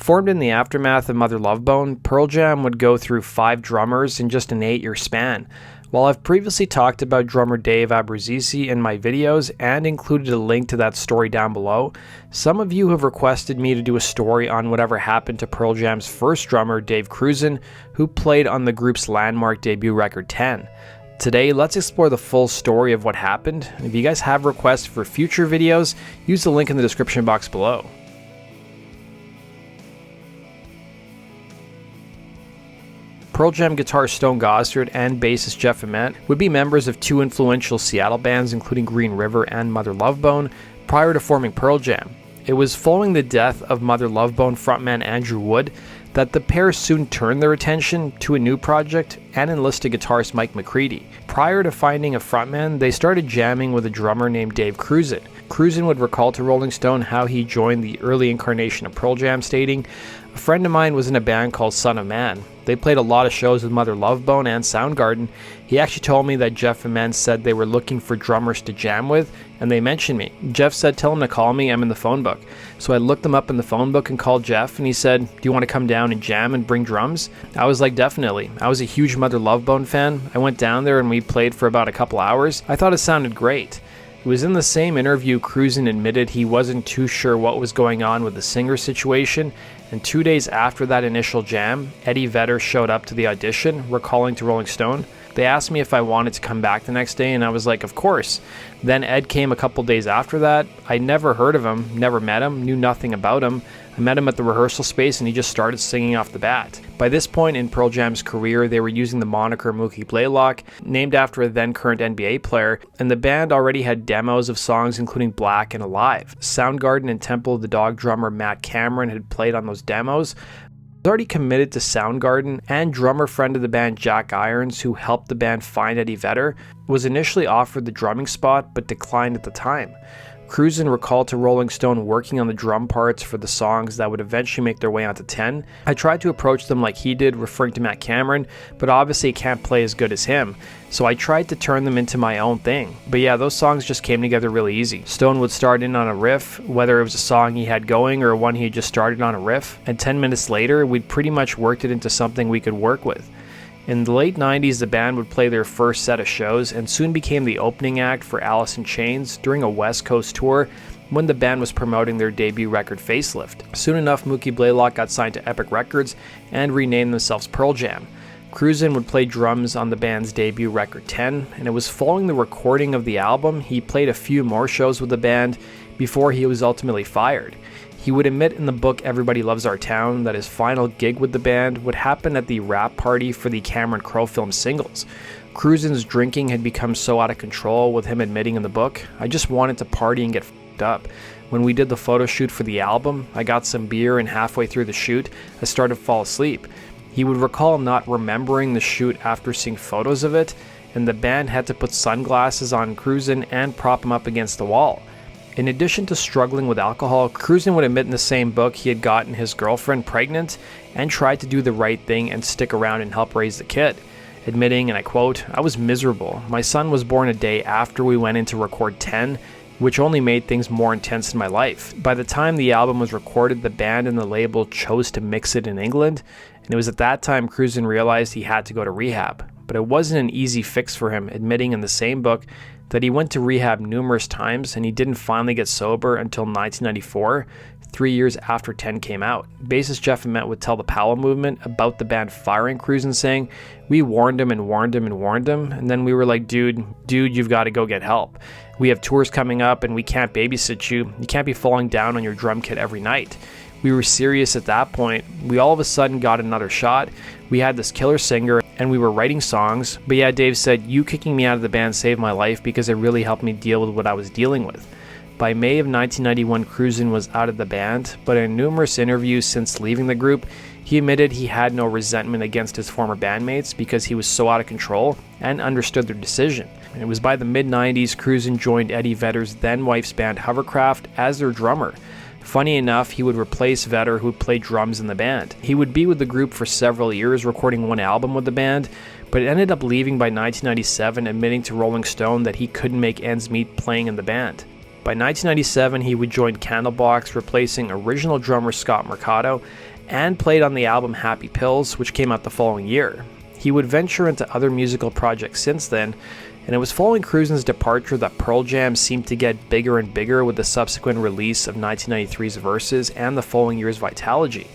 Formed in the aftermath of Mother Love Bone, Pearl Jam would go through 5 drummers in just an 8-year span. While I've previously talked about drummer Dave Abruzzese in my videos and included a link to that story down below, some of you have requested me to do a story on whatever happened to Pearl Jam's first drummer, Dave Krusen, who played on the group's landmark debut record 10. Today, let's explore the full story of what happened. If you guys have requests for future videos, use the link in the description box below. Pearl Jam guitarist Stone Gossard and bassist Jeff Ament would be members of 2 influential Seattle bands, including Green River and Mother Love Bone, prior to forming Pearl Jam. It was following the death of Mother Love Bone frontman Andrew Wood that the pair soon turned their attention to a new project and enlisted guitarist Mike McCready. Prior to finding a frontman, they started jamming with a drummer named Dave Krusen. Krusen would recall to Rolling Stone how he joined the early incarnation of Pearl Jam, stating, "A friend of mine was in a band called Son of Man. They played a lot of shows with Mother Love Bone and Soundgarden. He actually told me that Jeff and Ament said they were looking for drummers to jam with, and they mentioned me. Jeff said, tell him to call me, I'm in the phone book. So I looked them up in the phone book and called Jeff, and he said, do you want to come down and jam and bring drums? I was like, definitely. I was a huge Mother Love Bone fan. I went down there and we played for about a couple hours. I thought it sounded great. It was in the same interview Krusen admitted he wasn't too sure what was going on with the singer situation, and 2 days after that initial jam, Eddie Vedder showed up to the audition, recalling to Rolling Stone. They asked me if I wanted to come back the next day, and I was like, of course. Then Ed came a couple days after that. I never heard of him, never met him, knew nothing about him. I met him at the rehearsal space and he just started singing off the bat. By this point in Pearl Jam's career, they were using the moniker Mookie Blaylock, named after a then current NBA player, and the band already had demos of songs including Black and Alive. Soundgarden and Temple of the Dog drummer Matt Cameron had played on those demos. Was already committed to Soundgarden, and drummer friend of the band Jack Irons, who helped the band find Eddie Vedder, was initially offered the drumming spot but declined at the time. Krusen recalled to Rolling Stone working on the drum parts for the songs that would eventually make their way onto 10. I tried to approach them like he did, referring to Matt Cameron, but obviously I can't play as good as him, so I tried to turn them into my own thing. But yeah, those songs just came together really easy. Stone would start in on a riff, whether it was a song he had going or one he had just started on a riff, and 10 minutes later, we'd pretty much worked it into something we could work with. In the late 90s, the band would play their first set of shows and soon became the opening act for Alice in Chains during a West Coast tour when the band was promoting their debut record Facelift. Soon enough, Mookie Blaylock got signed to Epic Records and renamed themselves Pearl Jam. Krusen would play drums on the band's debut record 10, and it was following the recording of the album he played a few more shows with the band before he was ultimately fired. He would admit in the book Everybody Loves Our Town that his final gig with the band would happen at the wrap party for the Cameron Crowe film Singles. Krusen's drinking had become so out of control, with him admitting in the book, I just wanted to party and get f***ed up. When we did the photo shoot for the album, I got some beer and halfway through the shoot, I started to fall asleep. He would recall not remembering the shoot after seeing photos of it, and the band had to put sunglasses on Krusen and prop him up against the wall. In addition to struggling with alcohol, Krusen would admit in the same book he had gotten his girlfriend pregnant and tried to do the right thing and stick around and help raise the kid, admitting, and I quote, I was miserable. My son was born a day after we went in to record 10, which only made things more intense in my life. By the time the album was recorded, the band and the label chose to mix it in England, and it was at that time Krusen realized he had to go to rehab. But it wasn't an easy fix for him, admitting in the same book that he went to rehab numerous times and he didn't finally get sober until 1994, 3 years after 10 came out. Bassist Jeff Ament would tell the Powell movement about the band firing Krusen, saying, we warned him and warned him and warned him, and then we were like, dude, you've got to go get help. We have tours coming up and we can't babysit you. You can't be falling down on your drum kit every night. We were serious at that point. We all of a sudden got another shot. We had this killer singer and we were writing songs. But yeah, Dave said, you kicking me out of the band saved my life because it really helped me deal with what I was dealing with. By May of 1991, Krusen was out of the band, but in numerous interviews since leaving the group, he admitted he had no resentment against his former bandmates because he was so out of control and understood their decision. And it was by the mid-90s, Krusen joined Eddie Vedder's then-wife's band Hovercraft as their drummer. Funny enough, he would replace Vedder, who played drums in the band. He would be with the group for several years, recording one album with the band, but ended up leaving by 1997, admitting to Rolling Stone that he couldn't make ends meet playing in the band. By 1997, he would join Candlebox, replacing original drummer Scott Mercado, and played on the album Happy Pills, which came out the following year. He would venture into other musical projects since then, and it was following Krusen's departure that Pearl Jam seemed to get bigger and bigger with the subsequent release of 1993's Versus and the following year's Vitalogy.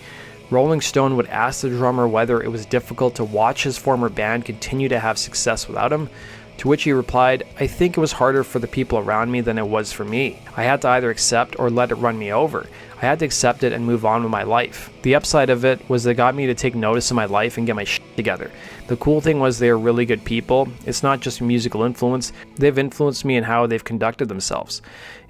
Rolling Stone would ask the drummer whether it was difficult to watch his former band continue to have success without him, to which he replied, "I think it was harder for the people around me than it was for me. I had to either accept or let it run me over. I had to accept it and move on with my life. The upside of it was they got me to take notice of my life and get my shit together. The cool thing was they are really good people. It's not just musical influence. They've influenced me in how they've conducted themselves."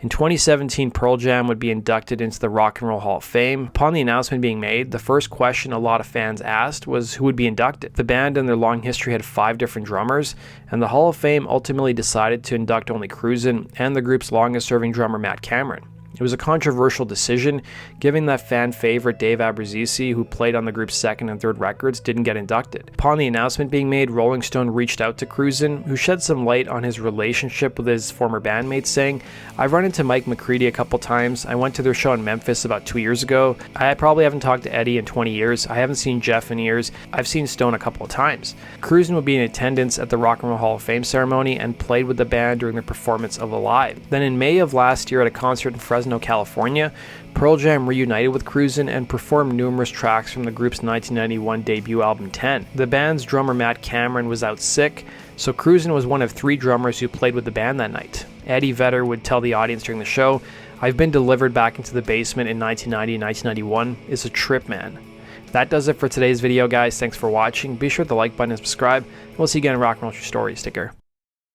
In 2017, Pearl Jam would be inducted into the Rock and Roll Hall of Fame. Upon the announcement being made, the first question a lot of fans asked was who would be inducted. The band in their long history had 5 different drummers, and the Hall of Fame ultimately decided to induct only Krusen and the group's longest-serving drummer Matt Cameron. It was a controversial decision, given that fan favorite Dave Abruzzese, who played on the group's second and third records, didn't get inducted. Upon the announcement being made, Rolling Stone reached out to Krusen, who shed some light on his relationship with his former bandmates, saying, "I've run into Mike McCready a couple times. I went to their show in Memphis about 2 years ago. I probably haven't talked to Eddie in 20 years. I haven't seen Jeff in years. I've seen Stone a couple of times." Krusen would be in attendance at the Rock and Roll Hall of Fame ceremony and played with the band during their performance of Alive. Then in May of last year at a concert in Fresno, California, Pearl Jam reunited with Krusen and performed numerous tracks from the group's 1991 debut album 10. The band's drummer Matt Cameron was out sick, so Krusen was one of 3 drummers who played with the band that night. Eddie Vedder would tell the audience during the show, "I've been delivered back into the basement in 1990 and 1991. It's a trip, man." That does it for today's video, guys. Thanks for watching. Be sure to like button and subscribe. We'll see you again in Rock and Roll True Stories. Take care.